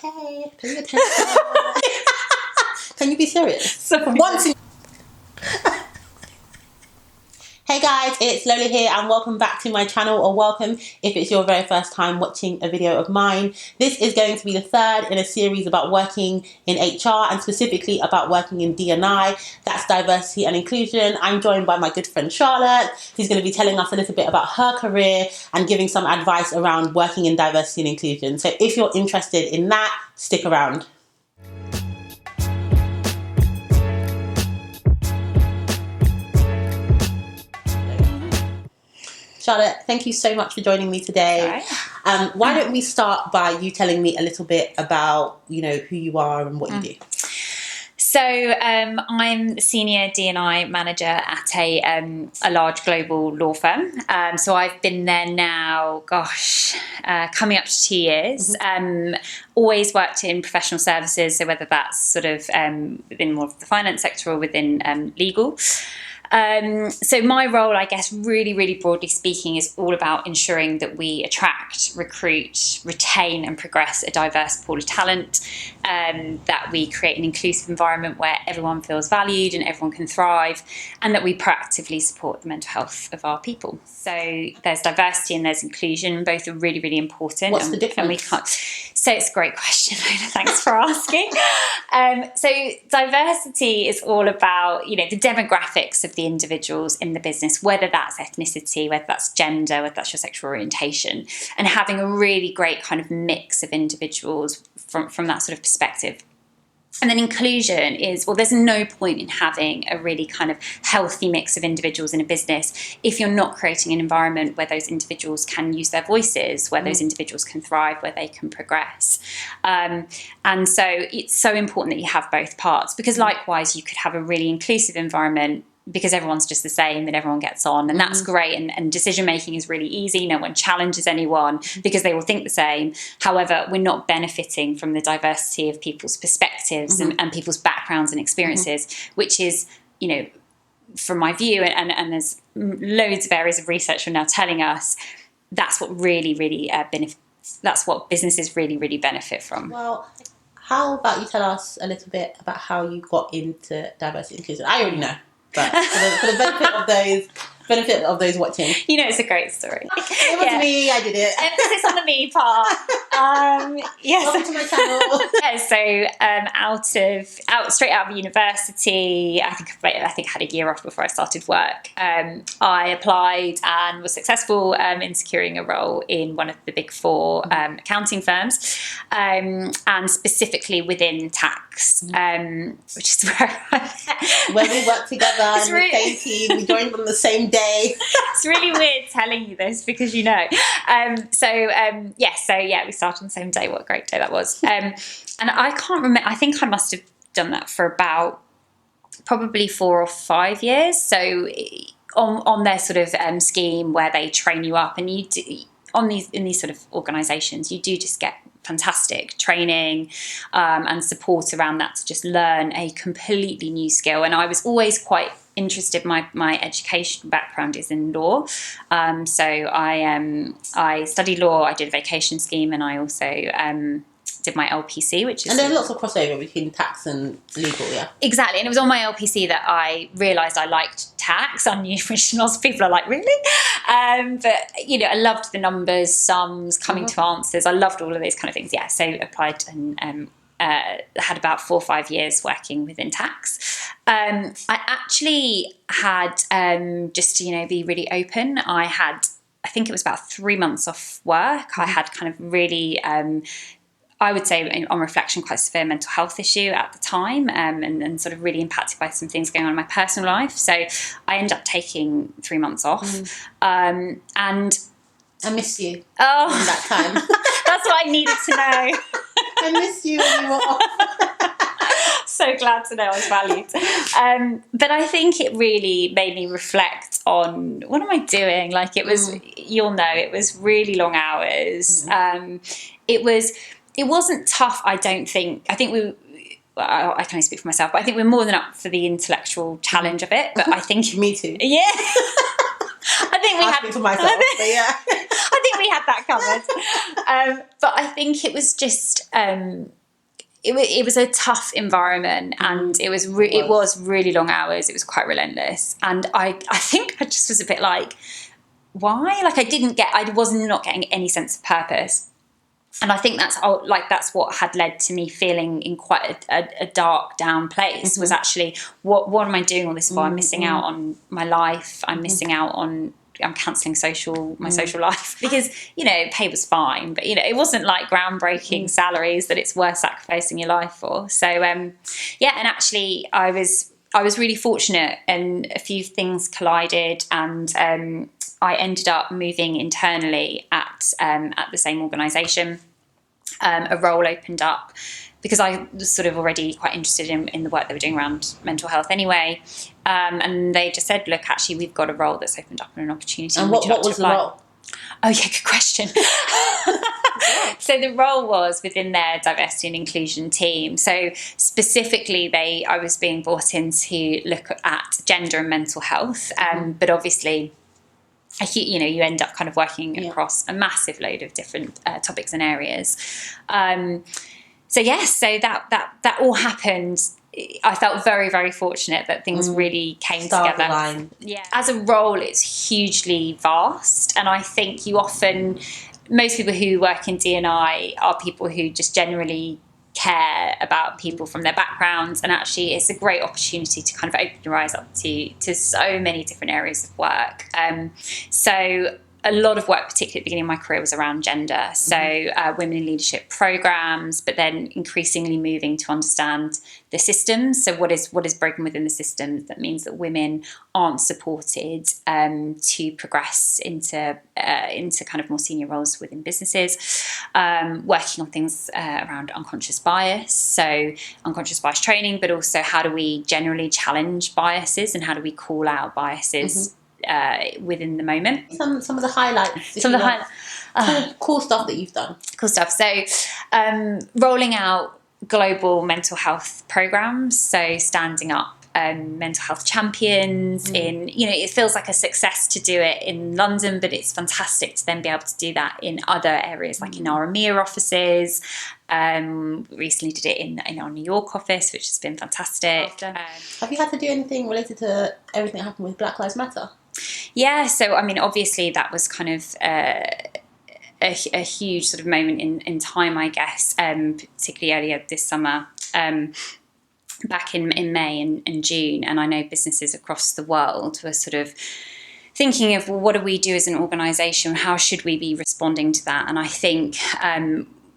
Okay, pay attention. Can you be serious? So Once. Hey guys, it's Lola here and welcome back to my channel, or welcome if it's your very first time watching a video of mine. This is going to be the third in a series about working in HR and specifically about working in D&I. That's diversity and inclusion. I'm joined by my good friend Charlotte, who's going to be telling us a little bit about her career and giving some advice around working in diversity and inclusion. So if you're interested in that, stick around. Charlotte, thank you so much for joining me today. Why don't we start by you telling me a little bit about, who you are and what you do? So I'm Senior D&I Manager at a large global law firm. So I've been there now, coming up to 2 years. Always worked in professional services, so whether that's sort of within more of the finance sector or within legal. So my role, I guess, really broadly speaking, is all about ensuring that we attract, recruit, retain and progress a diverse pool of talent, that we create an inclusive environment where everyone feels valued and everyone can thrive, and that we proactively support the mental health of our people. So there's diversity and there's inclusion. Both are really important. What's the difference? And we can't. So it's a great question, Lola. Thanks for asking. So diversity is all about, the demographics of the individuals in the business, whether that's ethnicity, whether that's gender, whether that's your sexual orientation, and having a really great kind of mix of individuals from that sort of perspective. And then inclusion is, there's no point in having a really kind of healthy mix of individuals in a business if you're not creating an environment where those individuals can use their voices, where those individuals can thrive, where they can progress. And so it's so important that you have both parts, because likewise you could have a really inclusive environment because everyone's just the same and everyone gets on, and that's great, and decision making is really easy. No one challenges anyone because they all think the same. However, we're not benefiting from the diversity of people's perspectives and people's backgrounds and experiences, which is, from my view, and there's loads of areas of research are now telling us, that's what really that's what businesses really benefit from. Well, how about you tell us a little bit about how you got into diversity and inclusion? I already know. But for the benefit of those watching, it's a great story. It was me. I did it. Emphasis on the me part. Yes. Welcome to my channel. So straight out of university, I think I had a year off before I started work. I applied and was successful in securing a role in one of the big four accounting firms, and specifically within tax, which is where we work together. It's the same team. We joined on the same day. It's really weird telling you this because we started on the same day. What a great day that was. And I can't remember. I think I must have done that for about probably 4 or 5 years. So on their sort of scheme where they train you up, and you do, in these sort of organisations, you do just get fantastic training and support around that to just learn a completely new skill. And I was always quite interested. My education background is in law, so I studied law. I did a vacation scheme, and I also did my LPC, which is... And there's lots of crossover between tax and legal, yeah. Exactly, and it was on my LPC that I realised I liked tax. I knew which lots of people are like, really? But, I loved the numbers, sums, coming to answers. I loved all of those kind of things, yeah. So applied and had about 4 or 5 years working within tax. I actually had, just to, be really open, I think it was about 3 months off work. I had kind of really... I would say, on reflection, quite a severe mental health issue at the time, and sort of really impacted by some things going on in my personal life. So I ended up taking 3 months off. And I miss you in that time. That's what I needed to know. I miss you when you were off. So glad to know I was valued. But I think it really made me reflect on, what am I doing? Like, it was, you'll know, it was really long hours. It wasn't tough, I don't think. I think I can only speak for myself, but I think we're more than up for the intellectual challenge of it. But I think... Me too. Yeah. I think we had... for myself, but yeah. I think we had that covered. But I think it was just it was a tough environment, and it was really long hours. It was quite relentless, and I think I just was a bit like, why? Like I was not getting any sense of purpose. And I think that's what had led to me feeling in quite a dark, down place, was actually, what am I doing all this for? I'm missing out on my life. I'm missing out on, I'm cancelling my social life, because, pay was fine, but, it wasn't like groundbreaking salaries that it's worth sacrificing your life for. So, and actually I was really fortunate, and a few things collided, and I ended up moving internally at the same organisation. A role opened up because I was sort of already quite interested in the work they were doing around mental health anyway. And they just said, look, actually, we've got a role that's opened up and an opportunity. And what was the role? Oh, yeah, good question. So the role was within their diversity and inclusion team. So specifically, I was being brought in to look at gender and mental health. But obviously, you end up kind of working across a massive load of different topics and areas. So that all happened. I felt very, very fortunate that things really came together. Line. Yeah. As a role, it's hugely vast, and I think most people who work in D&I are people who just generally care about people from their backgrounds, and actually it's a great opportunity to kind of open your eyes up to so many different areas of work. So a lot of work, particularly at the beginning of my career, was around gender. So women in leadership programs, but then increasingly moving to understand the systems. So what is broken within the systems that means that women aren't supported to progress into kind of more senior roles within businesses. Working on things around unconscious bias, so unconscious bias training, but also how do we generally challenge biases and how do we call out biases within the moment. Some of the highlights. Some of the cool stuff that you've done. Cool stuff. So rolling out global mental health programs. So standing up mental health champions in, it feels like a success to do it in London, but it's fantastic to then be able to do that in other areas, like in our EMEA offices. Recently did it in our New York office, which has been fantastic. Have you had to do anything related to everything that happened with Black Lives Matter? Yeah, so I mean, obviously that was kind of a huge sort of moment in time, I guess, particularly earlier this summer, back in May and June. And I know businesses across the world were sort of thinking of, well, what do we do as an organisation? How should we be responding to that? And I think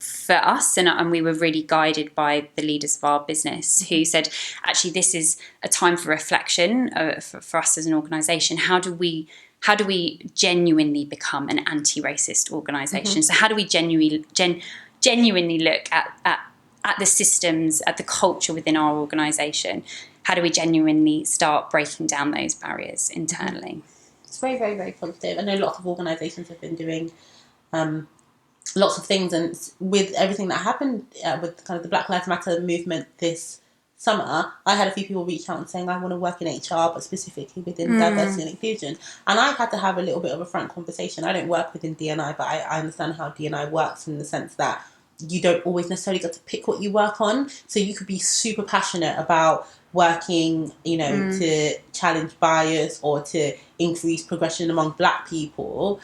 for us, and we were really guided by the leaders of our business who said, actually, this is a time for reflection for us as an organisation. How do we genuinely become an anti-racist organisation? So how do we genuinely look at the systems, at the culture within our organisation? How do we genuinely start breaking down those barriers internally? It's very, very, very positive. I know lots of organisations have been doing lots of things, and with everything that happened with kind of the Black Lives Matter movement this summer, I had a few people reach out and saying, I want to work in HR, but specifically within diversity and inclusion. And I've had to have a little bit of a frank conversation. I don't work within D&I, but I understand how D&I works in the sense that you don't always necessarily get to pick what you work on. So you could be super passionate about working, to challenge bias or to increase progression among Black people.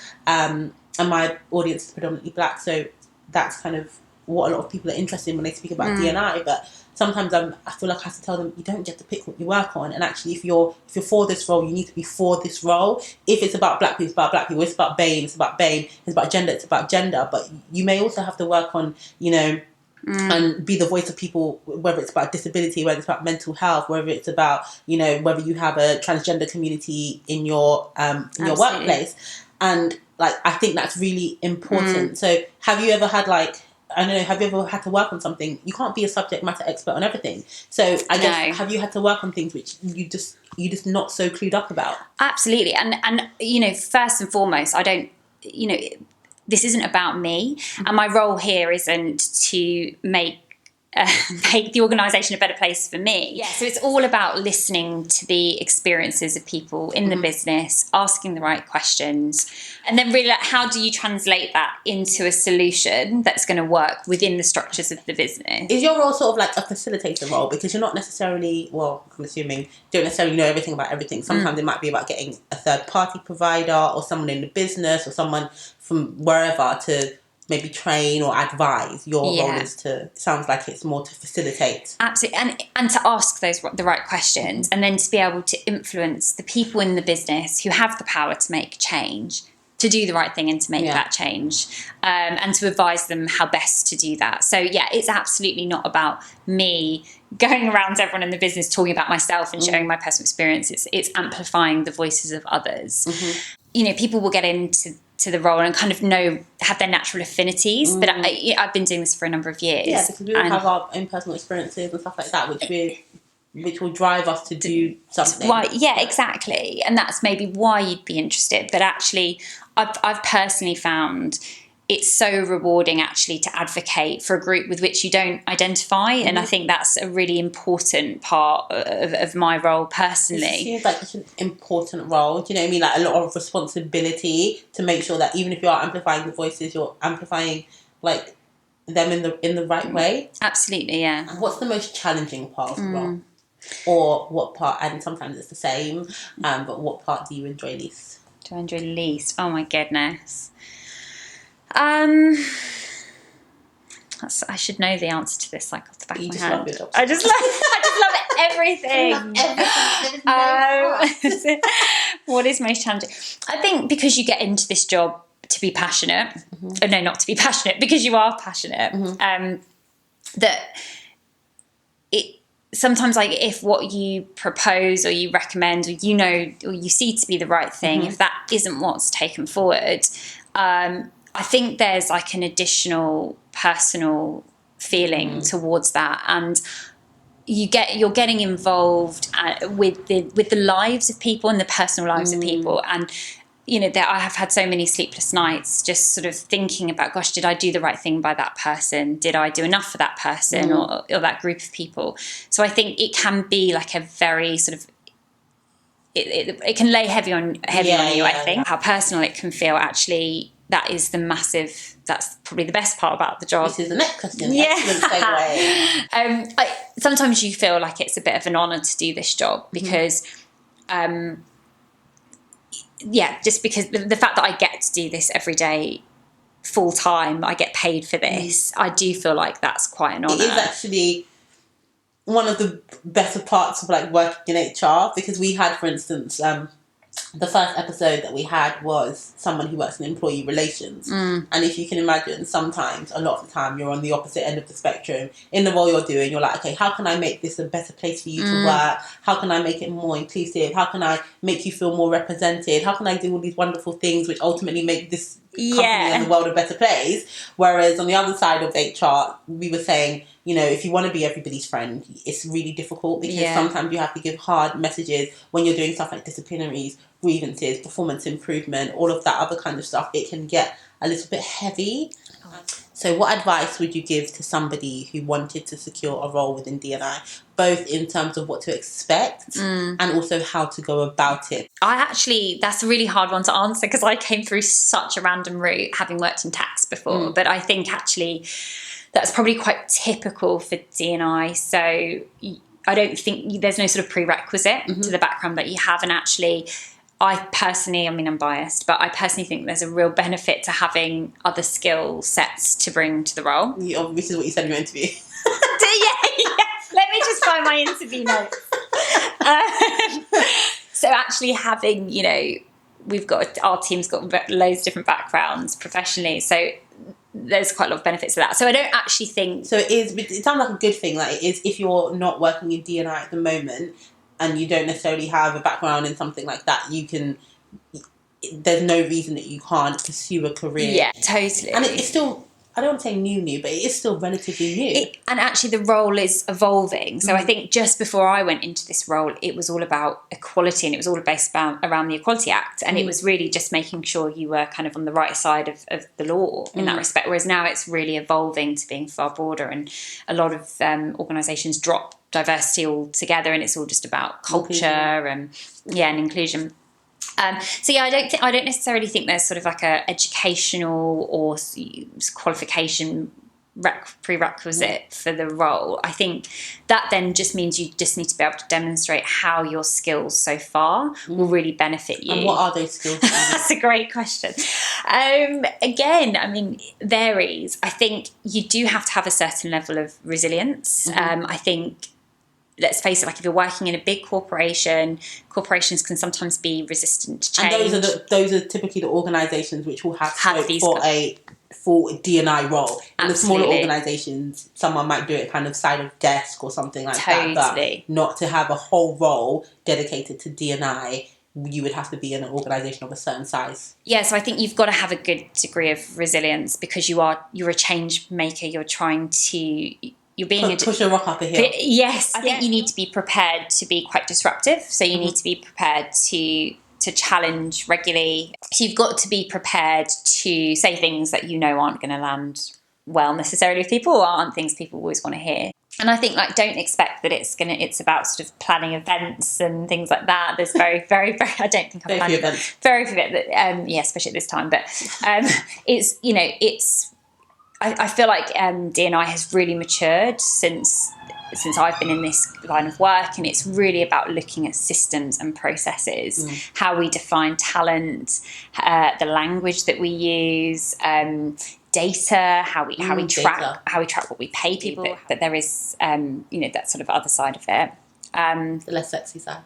And my audience is predominantly Black, so that's kind of what a lot of people are interested in when they speak about D&I. But sometimes I feel like I have to tell them, you don't get to pick what you work on. And actually, if you're for this role, you need to be for this role. If it's about Black people, it's about Black people. It's about BAME, it's about BAME. It's about gender, it's about gender. But you may also have to work on, and be the voice of people, whether it's about disability, whether it's about mental health, whether it's about, whether you have a transgender community in your workplace. And I think that's really important. So have you ever had have you ever had to work on something? You can't be a subject matter expert on everything. So I guess, have you had to work on things which you just not so clued up about? Absolutely. And first and foremost, I don't, this isn't about me. And my role here isn't to make make the organisation a better place for me. Yeah, so it's all about listening to the experiences of people in the business, asking the right questions, and then really, like, how do you translate that into a solution that's going to work within the structures of the business? Is your role sort of like a facilitator role? Because you're not necessarily, well, I'm assuming, don't necessarily know everything about everything. Sometimes it might be about getting a third-party provider or someone in the business or someone from wherever to maybe train or advise. Your role is to, it sounds like it's more to facilitate. Absolutely, and to ask the right questions, and then to be able to influence the people in the business who have the power to make change, to do the right thing and to make that change, and to advise them how best to do that. So yeah, it's absolutely not about me going around to everyone in the business talking about myself and sharing my personal experience. It's amplifying the voices of others. You know, people will get into the role and kind of have their natural affinities, but I've been doing this for a number of years. Yeah, because we all have our own personal experiences and stuff like that, which will drive us to do something. Why, yeah, exactly. And that's maybe why you'd be interested. But actually, I've personally found it's so rewarding actually to advocate for a group with which you don't identify. And I think that's a really important part of my role personally. It seems like such an important role. Do you know what I mean? Like a lot of responsibility to make sure that even if you are amplifying the voices, you're amplifying like them in the right way. Absolutely, yeah. And what's the most challenging part of the role? Or what part, and sometimes it's the same, but what part do you enjoy least? Do I enjoy least? Oh my goodness. I should know the answer to this, like off the back of my hand. Love your job. I just love everything. What is most challenging? I think because you get into this job to be passionate. No, not to be passionate, because you are passionate. That it sometimes, like, if what you propose or you recommend or or you see to be the right thing, if that isn't what's taken forward, I think there's like an additional personal feeling towards that, and you're getting involved with the lives of people and the personal lives of people. And you know, I have had so many sleepless nights just sort of thinking about, gosh, did I do the right thing by that person? Did I do enough for that person or that group of people? So I think it can be like a very sort of, it can lay heavy on you, I think. How personal it can feel, actually. That's probably the best part about the job. This is the next question. Yeah. Excellent segue. Sometimes you feel like it's a bit of an honour to do this job because, just because the fact that I get to do this every day full time, I get paid for this, I do feel like that's quite an honour. It is actually one of the better parts of like working in HR, because we had, for instance, the first episode that we had was someone who works in employee relations. And if you can imagine, sometimes, a lot of the time, you're on the opposite end of the spectrum. In the role you're doing, you're like, okay, how can I make this a better place for you to work? How can I make it more inclusive? How can I make you feel more represented? How can I do all these wonderful things which ultimately make this company and the world a better place? Whereas on the other side of HR, we were saying, you know, if you want to be everybody's friend, it's really difficult, because sometimes you have to give hard messages when you're doing stuff like disciplinaries, grievances, performance improvement, all of that other kind of stuff. It can get a little bit heavy. So what advice would you give to somebody who wanted to secure a role within D&I, both in terms of what to expect and also how to go about it? That's a really hard one to answer, because I came through such a random route, having worked in tax before. But I think actually that's probably quite typical for D&I. So I don't think there's no sort of prerequisite to the background that you have. And actually, I'm biased, but I personally think there's a real benefit to having other skill sets to bring to the role. This is what you said in your interview. Let me just find my interview notes. So actually having, our team's got loads of different backgrounds professionally. So there's quite a lot of benefits to that. So I don't actually think... So it sounds like a good thing. Like, it is, if you're not working in D&I at the moment and you don't necessarily have a background in something like that, there's no reason that you can't pursue a career. Yeah, totally. And it's still, I don't want to say new, but it is still relatively new. And actually the role is evolving. So I think just before I went into this role, it was all about equality, and it was all based around the Equality Act. And it was really just making sure you were kind of on the right side of the law in that respect. Whereas now it's really evolving to being far broader, and a lot of organisations drop diversity altogether, and it's all just about culture and inclusion. So yeah, I don't necessarily think there's sort of like a educational or qualification prerequisite for the role. I think that then just means you just need to be able to demonstrate how your skills so far will really benefit you. And what are those skills? That's a great question. Again, I mean, varies. I think you do have to have a certain level of resilience. I think, let's face it, like if you're working in a big corporation, corporations can sometimes be resistant to change. And those are typically the organisations which will have scope for a full D&I role. In the smaller organisations, someone might do it kind of side of desk or something like that. But not to have a whole role dedicated to D&I, you would have to be in an organisation of a certain size. Yeah, so I think you've got to have a good degree of resilience, because you're a change maker. You're trying to... You're being push a rock up a hill. Yes, I think you need to be prepared to be quite disruptive. So you need to be prepared to challenge regularly. So you've got to be prepared to say things that you know aren't going to land well necessarily with people, or aren't things people always want to hear. And I think, like, don't expect that it's about sort of planning events and things like that. There's very, very, very, I don't think I've planned very few events. Yeah, especially at this time. But I feel like D&I has really matured since I've been in this line of work, and it's really about looking at systems and processes, how we define talent, the language that we use, data, how we track what we pay people. But there is that sort of other side of it. The less sexy side.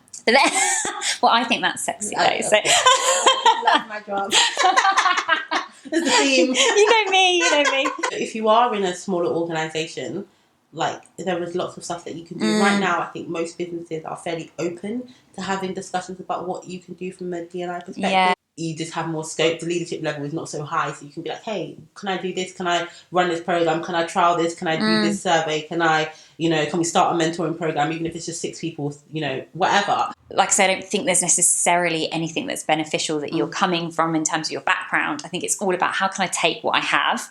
Well, I think that's sexy though. So. Love my job. It's the theme. You know me. If you are in a smaller organisation, like, there is lots of stuff that you can do. Right now, I think most businesses are fairly open to having discussions about what you can do from a D&I perspective. Yeah. You just have more scope. The leadership level is not so high, so you can be like, hey, can I do this? Can I run this program? Can I trial this? Can I do this survey? Can we start a mentoring program, even if it's just 6 people, whatever. Like I said, I don't think there's necessarily anything that's beneficial that you're coming from in terms of your background. I think it's all about how can I take what I have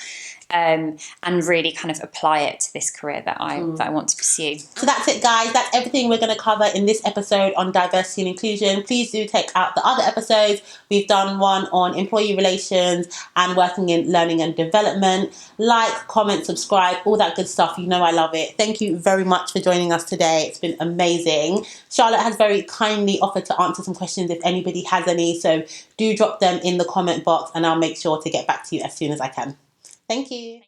and really kind of apply it to this career that I want to pursue. So that's it, guys. That's everything we're going to cover in this episode on diversity and inclusion. Please do check out the other episodes. We've done one on employee relations and working in learning and development. Like, comment, subscribe, all that good stuff. You know I love it. Thank you very much for joining us today. It's been amazing. Charlotte has very kindly offered to answer some questions if anybody has any. So do drop them in the comment box, and I'll make sure to get back to you as soon as I can. Thank you.